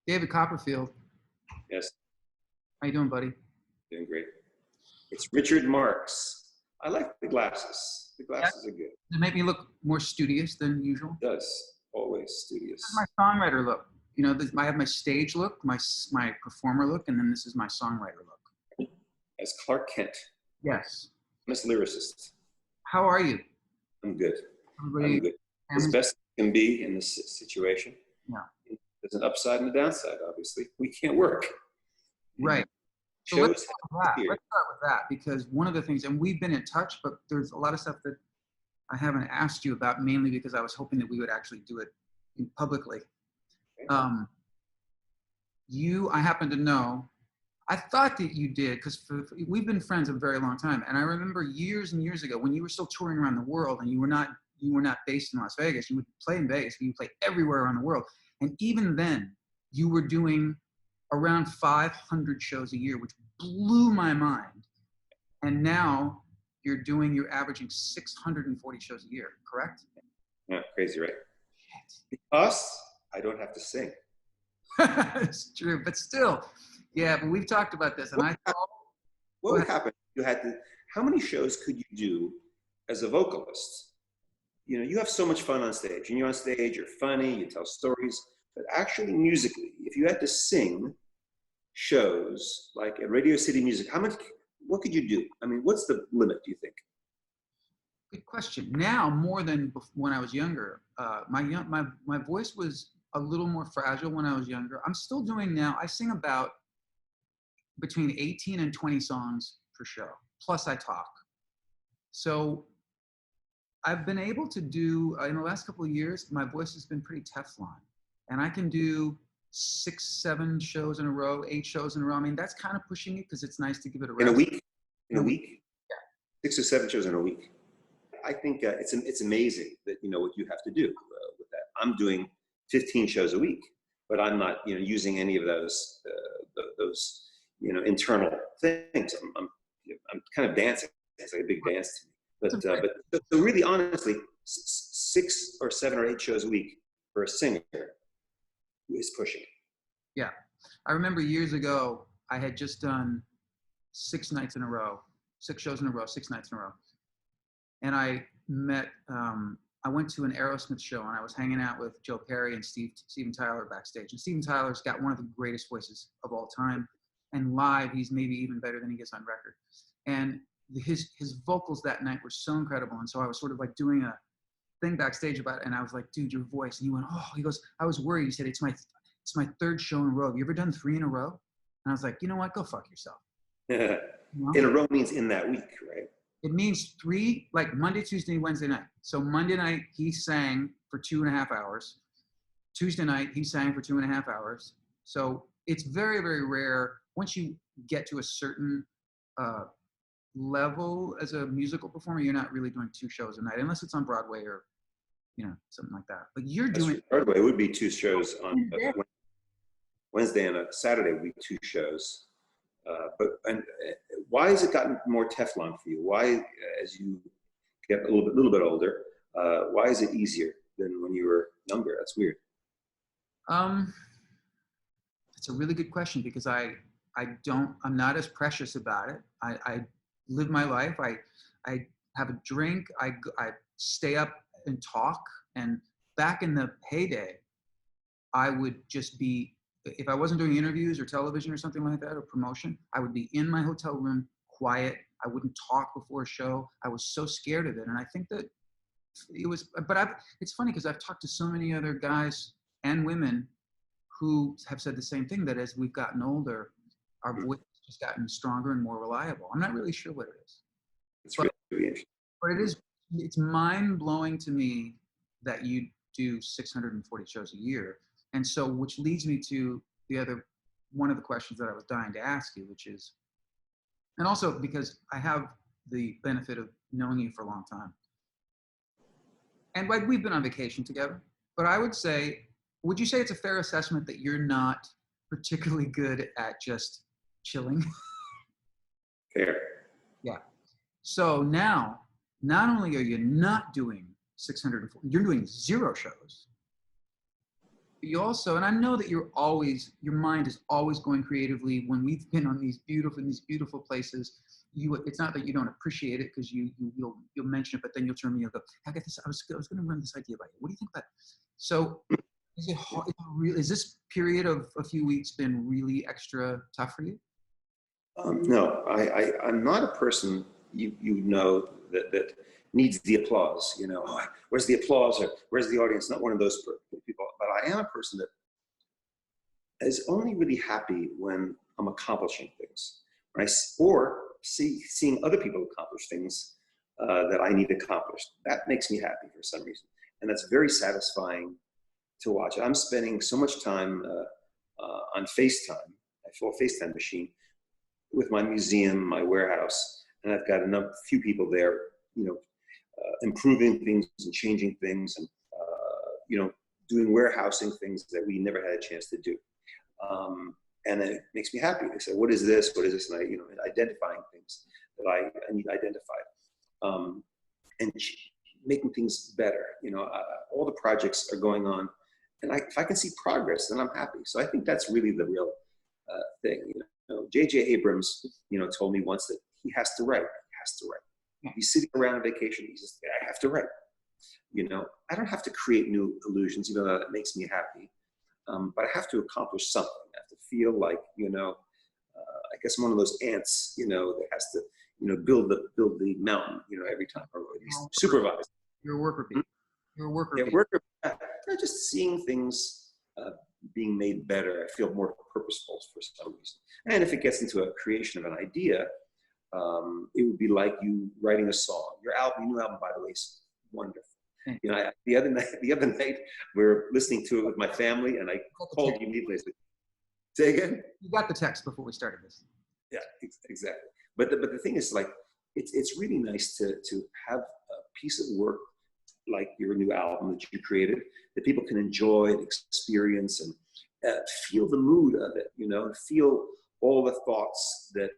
David Copperfield. Yes, How you doing, buddy? doing great. It's Richard Marx. I like the glasses. The Yeah. glasses are good. They make me look more studious than usual. It does. Always This studious. is my songwriter look. You know, I have my stage look, my performer look, and then this is my songwriter look. As Clark Kent, Yes. I'm a lyricist. How are you? I'm good. Everybody, I'm good. As family? best it can be in this situation. Yeah. There's an upside and a downside, obviously. We can't work. Right. So Shows let's start with that. Let's start with that because one of the things, and we've been in touch, but there's a lot of stuff that I haven't asked you about, mainly because I was hoping that we would actually do it publicly. I happen to know, I thought that you did, because we've been friends a very long time, and I remember years and years ago when you were still touring around the world and you were not based in Las Vegas. You would play in Vegas, but you play everywhere around the world. And even then, you were doing around 500 shows a year, which blew my mind. And now you're averaging 640 shows a year, correct? Yeah, crazy, right? Because I don't have to sing. It's true, but still, yeah. But we've talked about this, and What would happen? How many shows could you do as a vocalist? You know, you have so much fun on stage, and you're on stage, you're funny, you tell stories, but actually musically, if you had to sing shows like at Radio City Music, what could you do? I mean, what's the limit, do you think? Good question. Now, more than when I was younger, my voice was a little more fragile when I was younger. I'm still doing now. I sing about between 18 and 20 songs per show, plus I talk. So I've been able to do, in the last couple of years, my voice has been pretty Teflon. And I can do 6, 7 shows in a row, 8 shows in a row. I mean, that's kind of pushing it because it's nice to give it a rest. In a week? In a week? Yeah. 6 or 7 shows in a week. I think it's amazing that, you know, what you have to do with that. I'm doing 15 shows a week, but I'm not, you know, using any of those, you know, internal things. I'm kind of dancing. It's like a big dance to me. But so really, honestly, 6 or 7 or 8 shows a week for a singer is pushing. Yeah. I remember years ago, I had just done 6 nights in a row, 6 shows in a row, 6 nights in a row. And I went to an Aerosmith show, and I was hanging out with Joe Perry and Steven Tyler backstage. And Steven Tyler's got one of the greatest voices of all time. And live, he's maybe even better than he gets on record. And his vocals that night were so incredible. And so I was sort of like doing a thing backstage about it. And I was like, dude, your voice. And he went, oh, he goes, I was worried. He said, it's my 3rd show in a row. Have you ever done 3 in a row? And I was like, you know what? Go fuck yourself. You know? In a row means in that week, right? It means 3, like Monday, Tuesday, Wednesday night. So Monday night, he sang for 2.5 hours. Tuesday night, he sang for 2.5 hours. So it's very, very rare. Once you get to a certain level as a musical performer, you're not really doing 2 shows a night, unless it's on Broadway or, you know, something like that. But you're doing Broadway would be 2 shows on Wednesday and a Saturday would be 2 shows. But why has it gotten more Teflon for you? Why, as you get a little bit older, why is it easier than when you were younger? That's weird. It's a really good question because I'm not as precious about it. I live my life. I have a drink. I stay up and talk. And back in the heyday, I would just be, if I wasn't doing interviews or television or something like that or promotion, I would be in my hotel room, quiet. I wouldn't talk before a show. I was so scared of it. And I think that it was, but it's funny because I've talked to so many other guys and women who have said the same thing, that as we've gotten older, our voice has just gotten stronger and more reliable. I'm not really sure what it is. It's really interesting. But it's mind blowing to me that you do 640 shows a year. And so, which leads me to one of the questions that I was dying to ask you, which is, and also because I have the benefit of knowing you for a long time. And like we've been on vacation together, but I would say, would you say it's a fair assessment that you're not particularly good at just chilling? Fair. Yeah. So now, not only are you not doing 640, you're doing 0 shows. you also, and I know that your mind is always going creatively. When we've been on these beautiful places, it's not that you don't appreciate it, because you'll mention it, but then you'll turn to me and go, I got this. I was going to run this idea by you. What do you think about it? So is it hard, is this period of a few weeks been really extra tough for you? No, I'm not a person you know that needs the applause. You know, oh, where's the applause, or where's the audience? Not one of those people. But I am a person that is only really happy when I'm accomplishing things, right? Or seeing other people accomplish things that I need accomplished. That makes me happy for some reason, and that's very satisfying to watch. I'm spending so much time on FaceTime, a full FaceTime machine, with my museum, my warehouse, and I've got few people there, you know, improving things and changing things, and you know, doing warehousing things that we never had a chance to do. And it makes me happy. They say, "What is this? What is this?" And I, you know, identifying things that I need identified, and making things better. You know, all the projects are going on, and if I can see progress, then I'm happy. So I think that's really the real thing. You know, J.J. Abrams, you know, told me once that he has to write. He has to write. He's sitting around on vacation. He's just, I have to write. You know, I don't have to create new illusions, even though that makes me happy. But I have to accomplish something. I have to feel like, you know, I guess I'm one of those ants, you know, that has to, you know, build the mountain, you know, every time, or at least supervise. You're a worker bee. You're a worker bee. Worker. Just seeing things being made better. I feel more purposeful for some reason. And if it gets into a creation of an idea, it would be like you writing a song. Your new album, by the way, is wonderful. You know, the other night we were listening to it with my family, and I called you immediately. Say again? You got the text before we started this. Yeah, exactly. But the thing is, like, it's really nice to have a piece of work like your new album that you created, that people can enjoy and experience, and feel the mood of it, you know, and feel all the thoughts that,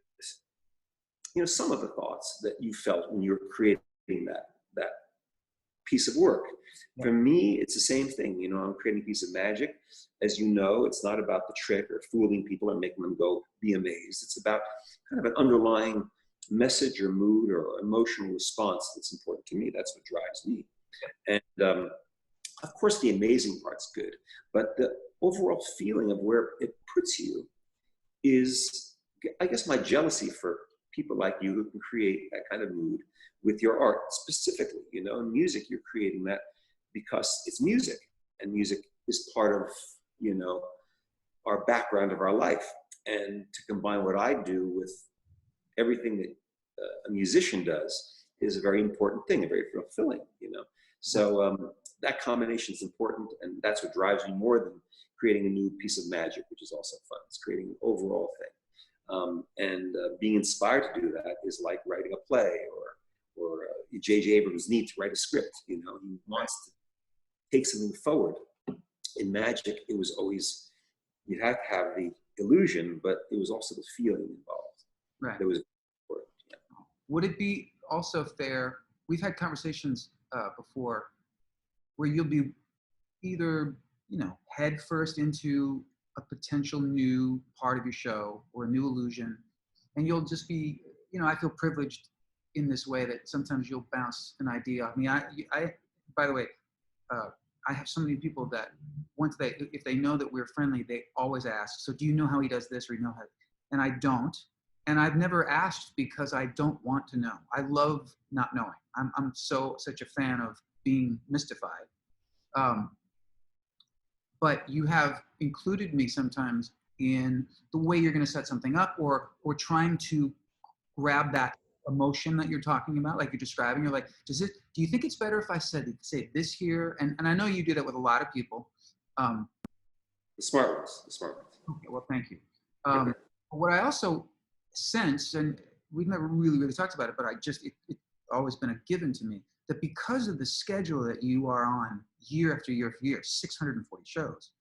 you know, some of the thoughts that you felt when you were creating that piece of work. Yeah. For me, it's the same thing. You know, I'm creating a piece of magic. As you know, it's not about the trick or fooling people and making them go be amazed. It's about kind of an underlying message or mood or emotional response that's important to me. That's what drives me. And of course, the amazing part's good, but the overall feeling of where it puts you is, I guess, my jealousy for people like you who can create that kind of mood with your art specifically. You know, in music, you're creating that because it's music, and music is part of, you know, our background of our life. And to combine what I do with everything that a musician does is a very important thing, and very fulfilling, you know. So that combination is important, and that's what drives me more than creating a new piece of magic, which is also fun. It's creating an overall thing. And being inspired to do that is like writing a play, or J.J. Abrams needs to write a script. You know, he wants to take something forward. In magic, it was always, you had to have the illusion, but it was also the feeling involved. Right. That was important. Yeah. Would it be also fair? We've had conversations before where you'll be either, you know, head first into a potential new part of your show or a new illusion, and you'll just be, you know, I feel privileged in this way that sometimes you'll bounce an idea off me. I by the way, I have so many people that if they know that we're friendly, they always ask, so do you know how he does this, or you know how? And I don't. And I've never asked because I don't want to know. I love not knowing. I'm such a fan of being mystified. But you have included me sometimes in the way you're going to set something up, or trying to grab that emotion that you're talking about, like you're describing. You're like, do you think it's better if I say this here? And I know you do that with a lot of people. The smart ones. Okay, well, thank you. What I also sense, and we've never really talked about it, but it's always been a given to me, that because of the schedule that you are on year after year after year, 640 shows,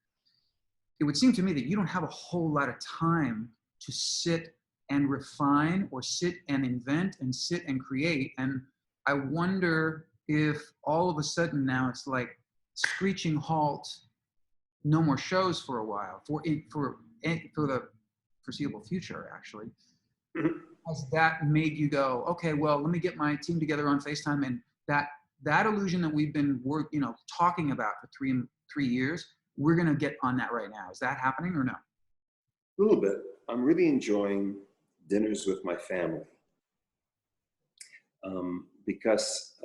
it would seem to me that you don't have a whole lot of time to sit and refine, or sit and invent, and sit and create. And I wonder if all of a sudden now it's like screeching halt no more shows for a while, for the foreseeable future, actually. Mhm. Has that made you go, okay, well, let me get my team together on FaceTime, and that illusion that we've been talking about for three years, we're gonna get on that right now. Is that happening or no? A little bit. I'm really enjoying dinners with my family because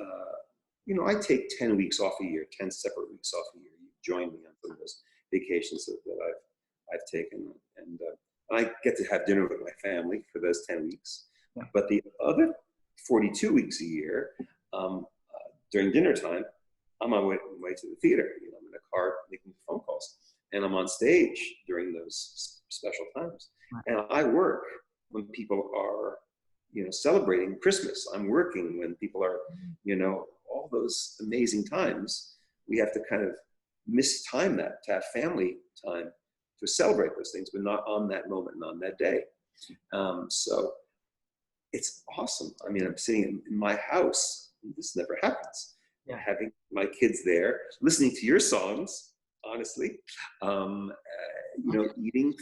I take 10 weeks off a year, 10 separate weeks off a year. You join me on some of those vacations that I've taken, and I get to have dinner with my family for those 10 weeks. Yeah. But the other 42 weeks a year, during dinner time, I'm on my way to the theater. I'm in a car making phone calls, and I'm on stage during those special times. Right. And I work when people are, celebrating Christmas. I'm working when people are, all those amazing times. We have to kind of mistime that to have family time to celebrate those things, but not on that moment and on that day. So it's awesome. I mean, I'm sitting in my house. This never happens. Yeah. Having my kids there, listening to your songs, honestly, eating,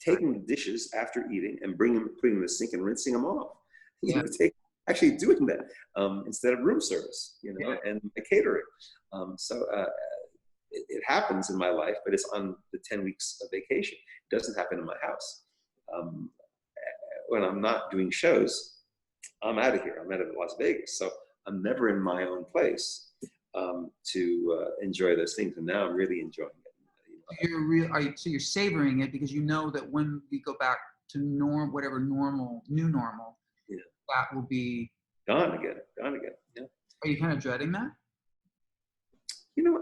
taking the dishes after eating and putting them in the sink and rinsing them off. Yeah. Actually doing that instead of room service, and catering. It happens in my life, but it's on the 10 weeks of vacation. It doesn't happen in my house. When I'm not doing shows, I'm out of here. I'm out of Las Vegas. So I'm never in my own place to enjoy those things. And now I'm really enjoying it. So you're savoring it because you know that when we go back to new normal, yeah, that will be gone again. Yeah. Are you kind of dreading that?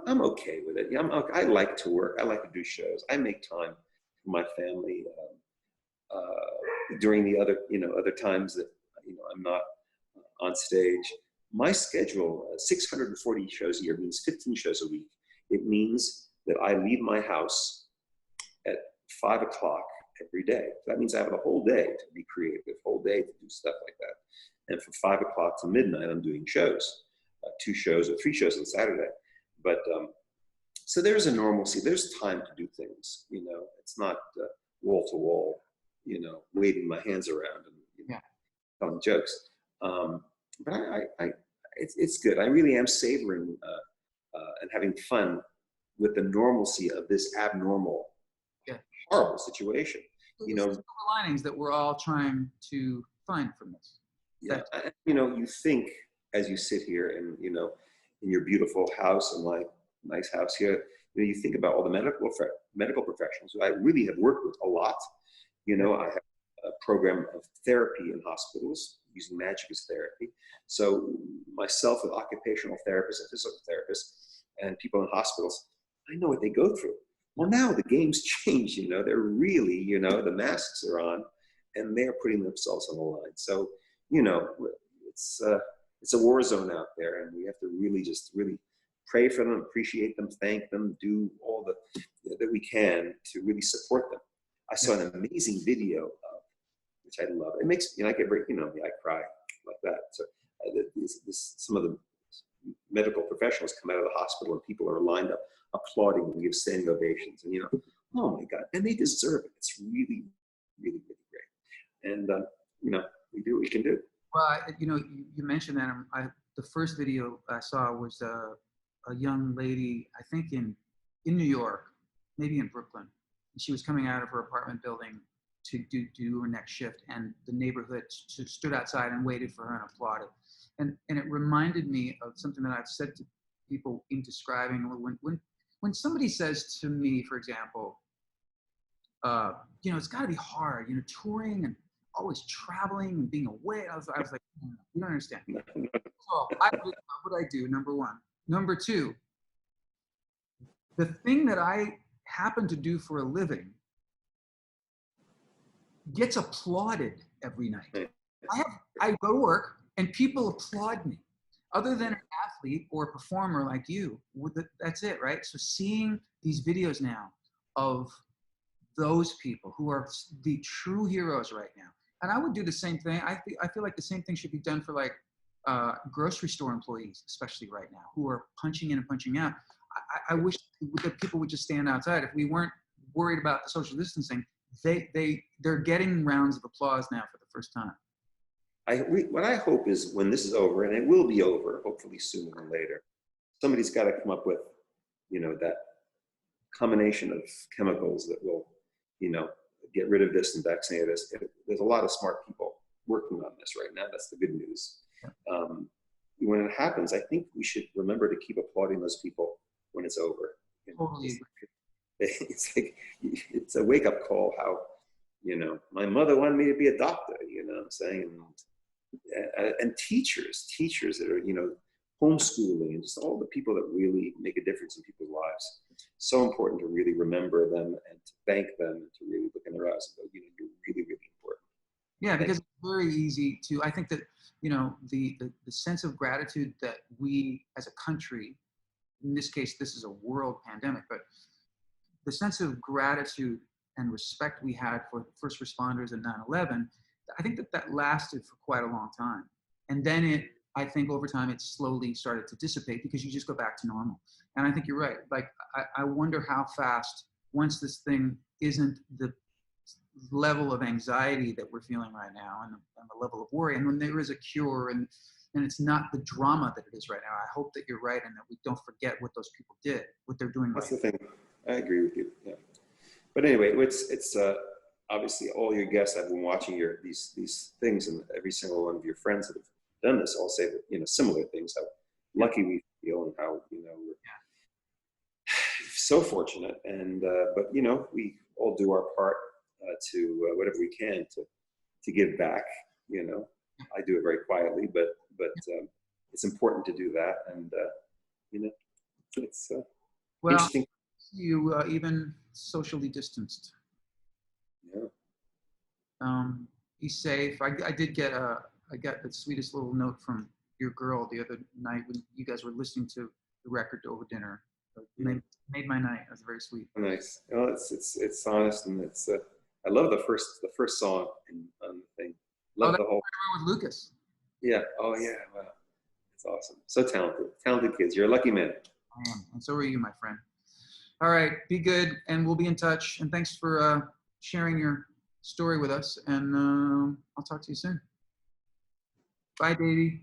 I'm okay with it. Yeah, I like to work. I like to do shows. I make time for my family during the other times that I'm not on stage. My schedule, 640 shows a year, means 15 shows a week. It means that I leave my house at 5 o'clock every day. That means I have the whole day to be creative, whole day to do stuff like that. And from 5 o'clock to midnight, I'm doing shows, 2 shows or 3 shows on Saturday. But so there's a normalcy. There's time to do things. It's not wall to wall. Waving my hands around and telling jokes. But it's good. I really am savoring and having fun with the normalcy of this abnormal, horrible situation. Silver linings that we're all trying to find from this. Yeah, you think as you sit here and in your beautiful house and my nice house here, you think about all the medical professionals who I really have worked with a lot. I have a program of therapy in hospitals using magic as therapy. So myself with occupational therapists and physical therapists and people in hospitals, I know what they go through. Well, now the game's changed, they're really, the masks are on and they're putting themselves on the line. So, it's a war zone out there, and we have to really pray for them, appreciate them, thank them, do all that we can to really support them. I saw an amazing video which I love. It makes I get very I cry like that. So some of the medical professionals come out of the hospital and people are lined up applauding and give standing ovations, and oh my God, and they deserve it. It's really, really, really great. And we do what we can do. Well, you mentioned that the first video I saw was a young lady, I think in New York, maybe in Brooklyn. She was coming out of her apartment building to do her next shift, and the neighborhood stood outside and waited for her and applauded. And it reminded me of something that I've said to people in describing when somebody says to me, for example, it's got to be hard, touring and always traveling and being away. I was like, you don't understand. So what I do, number one. Number two, the thing that I happen to do for a living gets applauded every night. I go to work and people applaud me. Other than an athlete or a performer like you, that's it, right? So seeing these videos now of those people who are the true heroes right now, and I would do the same thing. I feel like the same thing should be done for grocery store employees, especially right now, who are punching in and punching out. I wish that people would just stand outside. If we weren't worried about the social distancing, they're getting rounds of applause now for the first time. What I hope is when this is over, and it will be over, hopefully sooner than later, somebody's got to come up with, that combination of chemicals that will, get rid of this and vaccinate us. There's a lot of smart people working on this right now. That's the good news. When it happens, I think we should remember to keep applauding those people when it's over. Totally. It's a wake-up call how, my mother wanted me to be a doctor, what I'm saying? And teachers that are, homeschooling, and just all the people that really make a difference in people's lives. So important to really remember them and to thank them and to really look in their eyes and go, you're really, really important. Yeah, because it's very easy to, I think that, the sense of gratitude that we as a country, in this case, this is a world pandemic, but the sense of gratitude and respect we had for first responders in 9/11, I think that lasted for quite a long time. And then I think over time it slowly started to dissipate because you just go back to normal. And I think you're right. Like, I wonder how fast, once this thing isn't the level of anxiety that we're feeling right now and the level of worry, and when there is a cure and it's not the drama that it is right now, I hope that you're right and that we don't forget what those people did, what they're doing. That's the thing. I agree with you. Yeah. But anyway, it's obviously all your guests. I've been watching these things, and every single one of your friends that have done this all say that, similar things, how lucky we feel and how, we're so fortunate. And, but, we all do our part to whatever we can to give back, I do it very quietly, but it's important to do that. And, it's interesting. You even socially distanced. Yeah. Be safe. I did get I got the sweetest little note from your girl the other night when you guys were listening to the record over dinner. It made my night. It was very sweet. Nice. Well, it's honest, and it's I love the first song on the thing. Love the whole. With Lucas. Yeah. Oh yeah. Wow. It's awesome. So talented kids. You're a lucky man. I am, and so are you, my friend. All right. Be good, and we'll be in touch. And thanks for sharing your story with us. And I'll talk to you soon. Bye, Davey.